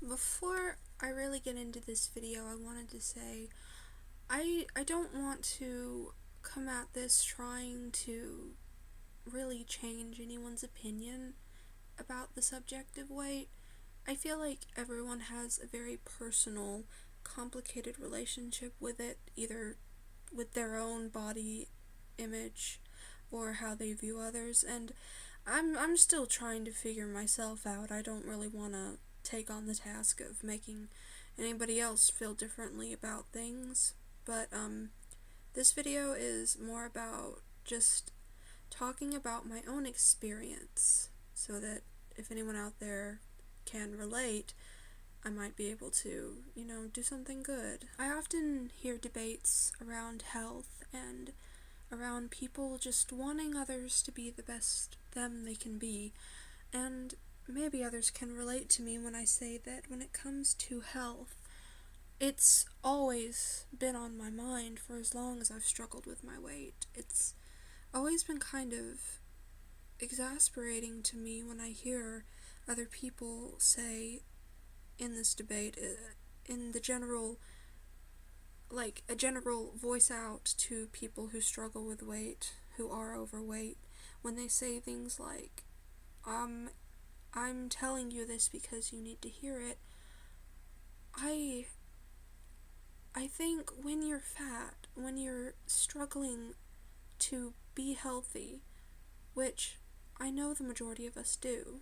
Before I really get into this video, I wanted to say I don't want to come at this trying to really change anyone's opinion about the subject of weight. I feel like everyone has a very personal, complicated relationship with it, either with their own body image or how they view others, and I'm still trying to figure myself out. I don't really want to take on the task of making anybody else feel differently about things, but this video is more about just talking about my own experience so that if anyone out there can relate, I might be able to, do something good. I often hear debates around health and around people just wanting others to be the best them they can be, and maybe others can relate to me when I say that when it comes to health, it's always been on my mind for as long as I've struggled with my weight. It's always been kind of exasperating to me when I hear other people say in this debate, in the general, like a general voice out to people who struggle with weight, who are overweight, when they say things like, I'm telling you this because you need to hear it. I think when you're fat, when you're struggling to be healthy, which I know the majority of us do,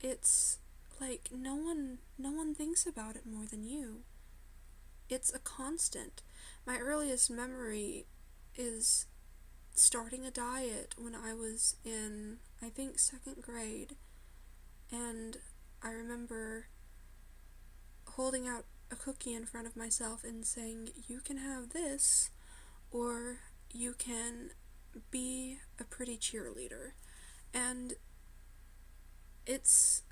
it's like no one thinks about it more than you. It's a constant. My earliest memory is starting a diet when I was in, I think, second grade, and I remember holding out a cookie in front of myself and saying, you can have this, or you can be a pretty cheerleader. And it's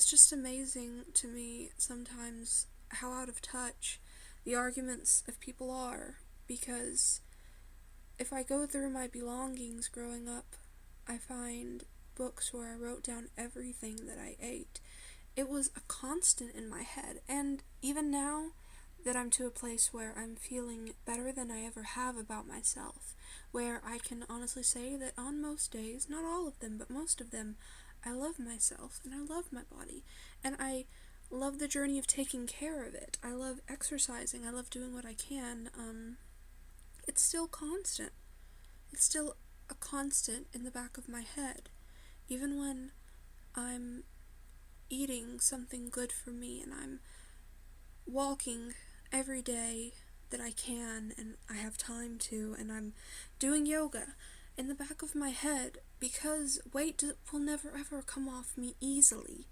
just amazing to me sometimes how out of touch the arguments of people are, because if I go through my belongings growing up, I find books where I wrote down everything that I ate. It was a constant in my head, and even now that I'm to a place where I'm feeling better than I ever have about myself, where I can honestly say that on most days, not all of them, but most of them, I love myself, and I love my body, and I love the journey of taking care of it. I love exercising, I love doing what I can. It's still constant. It's still a constant in the back of my head. Even when I'm eating something good for me and I'm walking every day that I can and I have time to, and I'm doing yoga, in the back of my head, because weight will never ever come off me easily.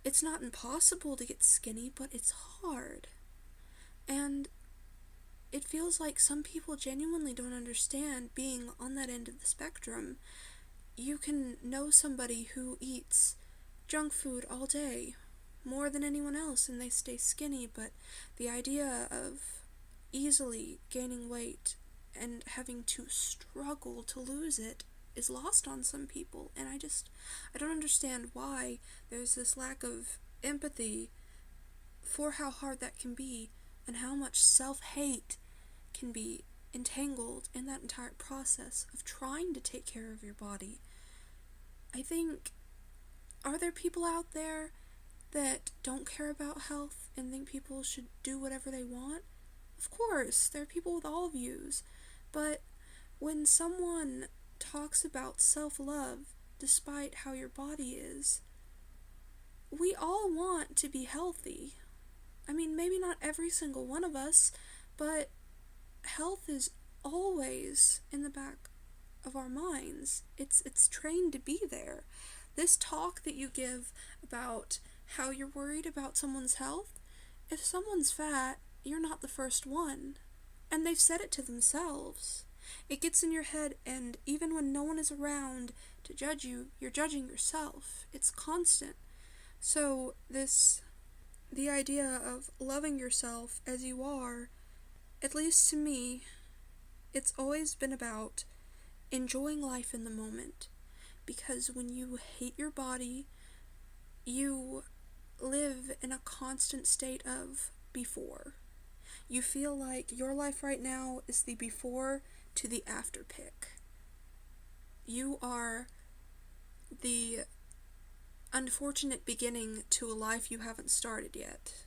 It's not impossible to get skinny, but it's hard. And it feels like some people genuinely don't understand being on that end of the spectrum. You can know somebody who eats junk food all day, more than anyone else, and they stay skinny, but the idea of easily gaining weight and having to struggle to lose it is lost on some people, and I don't understand why there's this lack of empathy for how hard that can be and how much self-hate can be entangled in that entire process of trying to take care of your body. I think, are there people out there that don't care about health and think people should do whatever they want? Of course, there are people with all views, but when someone talks about self-love despite how your body is, we all want to be healthy. I mean, maybe not every single one of us, but health is always in the back of our minds. It's trained to be there. This talk that you give about how you're worried about someone's health, if someone's fat, you're not the first one. And they've said it to themselves. It gets in your head, and even when no one is around to judge you, you're judging yourself. It's constant. So the idea of loving yourself as you are, at least to me, it's always been about enjoying life in the moment. Because when you hate your body, you live in a constant state of before. You feel like your life right now is the before to the after pick. You are the unfortunate beginning to a life you haven't started yet.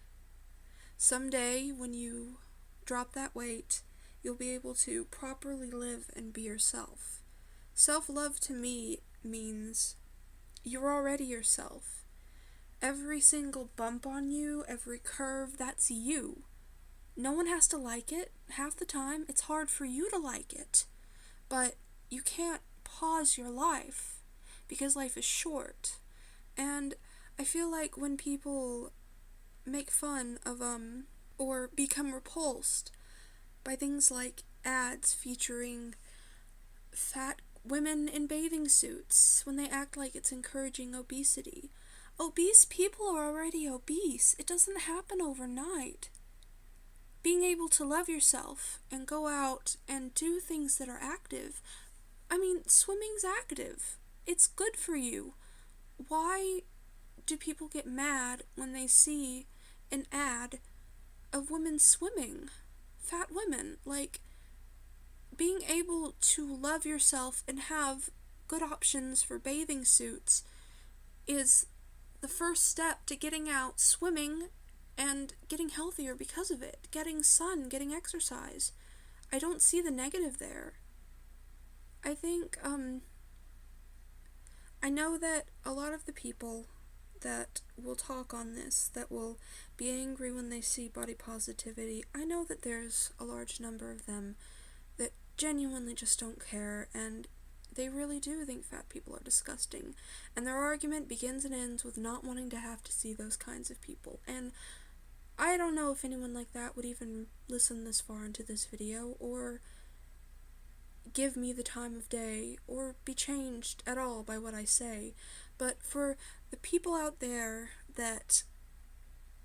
Someday, when you drop that weight, you'll be able to properly live and be yourself. Self-love to me means you're already yourself. Every single bump on you, every curve, that's you. No one has to like it. Half the time, it's hard for you to like it. But you can't pause your life, because life is short. And I feel like when people make fun of, or become repulsed by things like ads featuring fat women in bathing suits, when they act like it's encouraging obesity. Obese people are already obese. It doesn't happen overnight. Being able to love yourself and go out and do things that are active. I mean, swimming's active. It's good for you. Why do people get mad when they see an ad of women swimming? Fat women. Like, being able to love yourself and have good options for bathing suits is the first step to getting out swimming and getting healthier because of it. Getting sun, getting exercise. I don't see the negative there. I think, I know that a lot of the people that will talk on this, that will be angry when they see body positivity, I know that there's a large number of them that genuinely just don't care, and they really do think fat people are disgusting. And their argument begins and ends with not wanting to have to see those kinds of people. And I don't know if anyone like that would even listen this far into this video, or give me the time of day, or be changed at all by what I say. But for the people out there that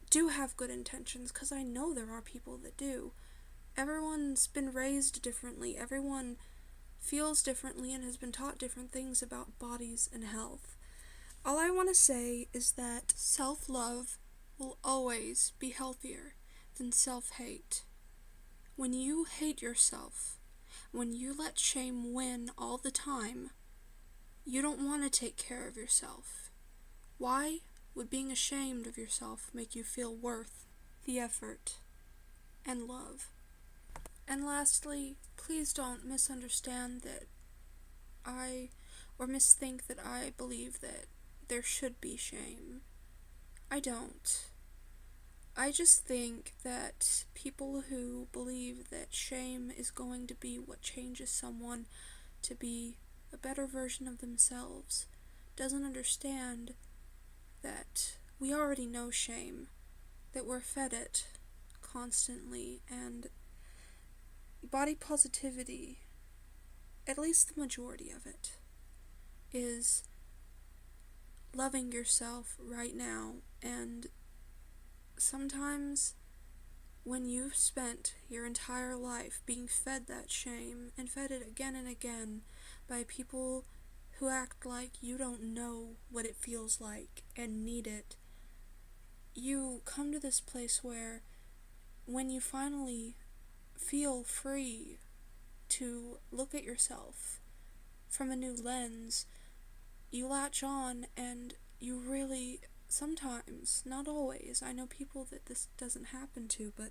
do have good intentions, because I know there are people that do, everyone's been raised differently, everyone feels differently and has been taught different things about bodies and health. All I want to say is that self-love will always be healthier than self-hate. When you hate yourself, when you let shame win all the time, you don't want to take care of yourself. Why would being ashamed of yourself make you feel worth the effort and love? And lastly, please don't misunderstand that or misthink that I believe that there should be shame. I don't. I just think that people who believe that shame is going to be what changes someone to be a better version of themselves doesn't understand that we already know shame, that we're fed it constantly, and body positivity, at least the majority of it, is loving yourself right now. And sometimes when you've spent your entire life being fed that shame, and fed it again and again by people who act like you don't know what it feels like and need it, you come to this place where when you finally feel free to look at yourself from a new lens, you latch on and you really, sometimes, not always, I know people that this doesn't happen to, but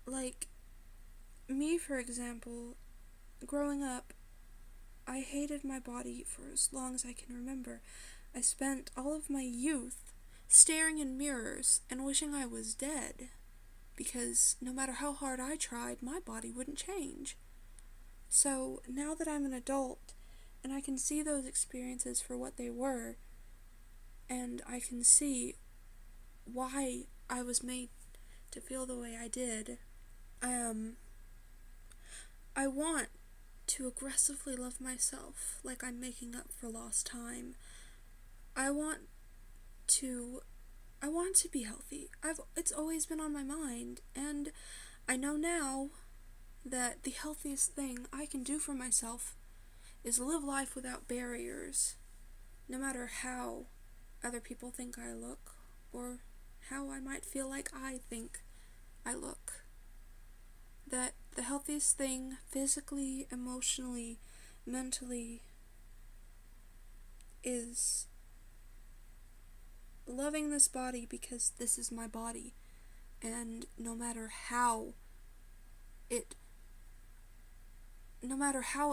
like me, for example, growing up, I hated my body for as long as I can remember. I spent all of my youth staring in mirrors and wishing I was dead, because no matter how hard I tried, my body wouldn't change. So now that I'm an adult, and I can see those experiences for what they were, and I can see why I was made to feel the way I did, I want to aggressively love myself like I'm making up for lost time. I want to be healthy. It's always been on my mind, and I know now that the healthiest thing I can do for myself is live life without barriers, no matter how other people think I look, or how I might feel like I think I look. That the healthiest thing, physically, emotionally, mentally, is loving this body because this is my body. And no matter how it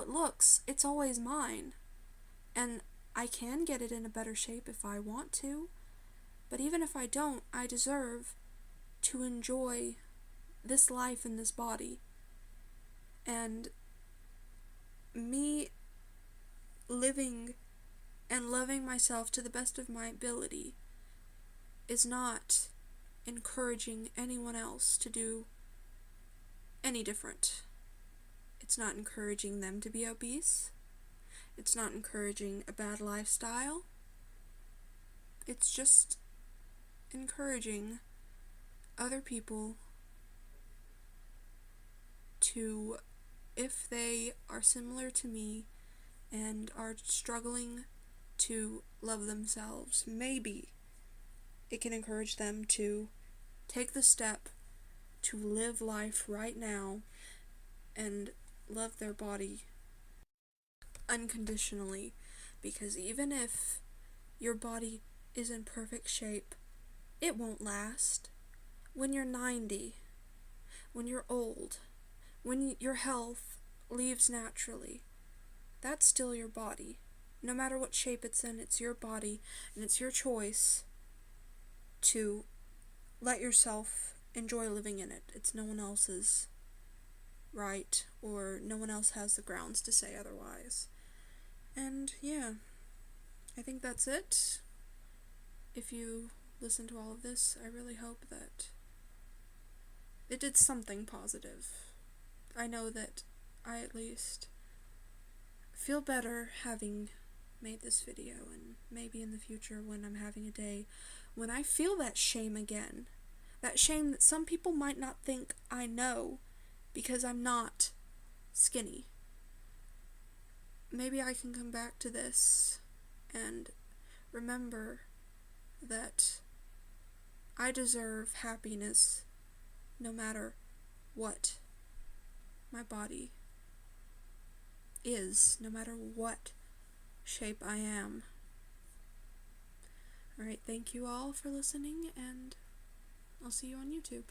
looks, it's always mine. And I can get it in a better shape if I want to. But even if I don't, I deserve to enjoy this life in this body. And me living and loving myself to the best of my ability is not encouraging anyone else to do any different. It's not encouraging them to be obese. It's not encouraging a bad lifestyle. It's just encouraging other people to, if they are similar to me and are struggling to love themselves, maybe it can encourage them to take the step to live life right now and love their body unconditionally. Because even if your body is in perfect shape, it won't last. When you're 90, when you're old, when your health leaves naturally, that's still your body. No matter what shape it's in, it's your body, and it's your choice to let yourself enjoy living in it. It's no one else's right, or no one else has the grounds to say otherwise. And yeah, I think that's it. If you listen to all of this, I really hope that it did something positive. I know that I at least feel better having made this video, and maybe in the future when I'm having a day when I feel that shame again, that shame that some people might not think I know because I'm not skinny, maybe I can come back to this and remember that I deserve happiness no matter what my body is, no matter what shape I am. Alright, thank you all for listening, and I'll see you on YouTube.